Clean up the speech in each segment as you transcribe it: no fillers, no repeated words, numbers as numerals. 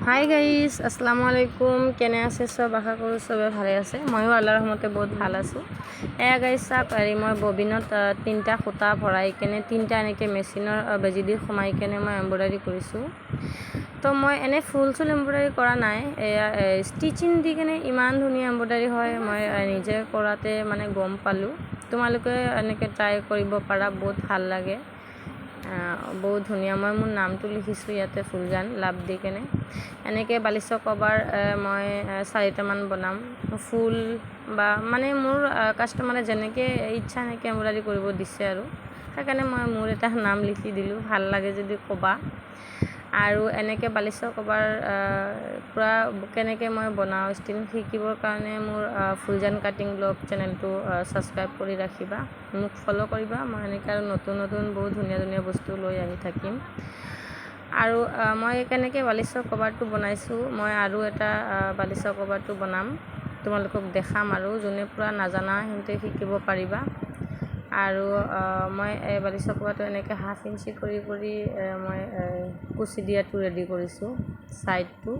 Hi guys, আসসালামু আলাইকুম। কেনে আছে সব? আশা কৰোঁ চবে ভালে আছে। ময়ো আল্লাহৰ ৰহমতে বহুত ভাল আছোঁ। এয়া গাইজ চাওক, মই ববিনত 3টা সূতা ভৰাই কেনে 3টা এনেকৈ মেচিনৰ বেজি দি সোমাই কেনে মই এম্ব্ৰইডাৰী কৰিছোঁ। তো মই এনেই ফুল এম্ব্ৰইডাৰী কৰা নাই, এয়া ষ্টিচিং দি কেনে ইমান ধুনীয়া এম্ব্ৰইডাৰী হয় মই নিজে কৰাতে মানে গম পালোঁ। তোমালোকে এনেকৈ ট্ৰাই কৰিব পাৰা, বহুত ভাল লাগে, বহুত ধুনীয়া। মই মোৰ নামটো লিখিছোঁ ইয়াতে, ফুলজান লাভ দি কেনে। এনেকৈ বালিচৰ কভাৰ মই 4টামান বনাম। ফুল বা মানে মোৰ কাষ্টমাৰে যেনেকৈ ইচ্ছা এনেকৈ এম্ব্ৰইডাৰী কৰিব দিছে আৰু সেইকাৰণে মই মোৰ এটা নাম লিখি দিলোঁ। ভাল লাগে যদি ক'বা। আৰু এনেকৈ বালিচৰ কভাৰ পূৰা কেনেকৈ মই বনাওঁ ষ্টিল শিকিবৰ কাৰণে মোৰ ফুলজান কাটিং ব্লগ চেনেলটো ছাবস্ক্ৰাইব কৰি ৰাখিবা, মোক ফ'ল' কৰিবা। মই এনেকৈ আৰু নতুন বহুত ধুনীয়া ধুনীয়া বস্তু লৈ আহি থাকিম। আৰু মই কেনেকৈ বালিচৰ কভাৰটো বনাইছোঁ, মই আৰু এটা বালিচৰ কভাৰটো বনাম, তোমালোকক দেখাম। আৰু যোনে পূৰা নাজানা সিহঁতে শিকিব পাৰিবা। আৰু মই এই বালিচৰ কভাৰটো এনেকৈ 1/2 ইঞ্চি কৰি মই কুচি দিয়াটো ৰেডি কৰিছোঁ, ছাইডটো।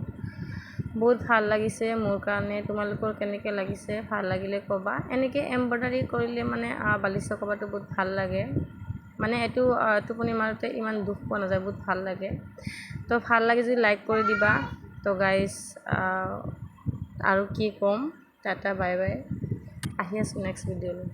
বহুত ভাল লাগিছে মোৰ কাৰণে। তোমালোকৰ কেনেকৈ লাগিছে? ভাল লাগিলে ক'বা। এনেকৈ এম্ব্ৰইডাৰী কৰিলে মানে বালিচৰ কভাৰটো বহুত ভাল লাগে, মানে এইটো টোপনি মাৰোঁতে ইমান দুখ পোৱা নাযায়, বহুত ভাল লাগে। তো ভাল লাগে যদি লাইক কৰি দিবা। তো গাইজ আৰু কি ক'ম, টাটা বাই বাই, আহি আছোঁ নেক্সট ভিডিঅ'লৈ।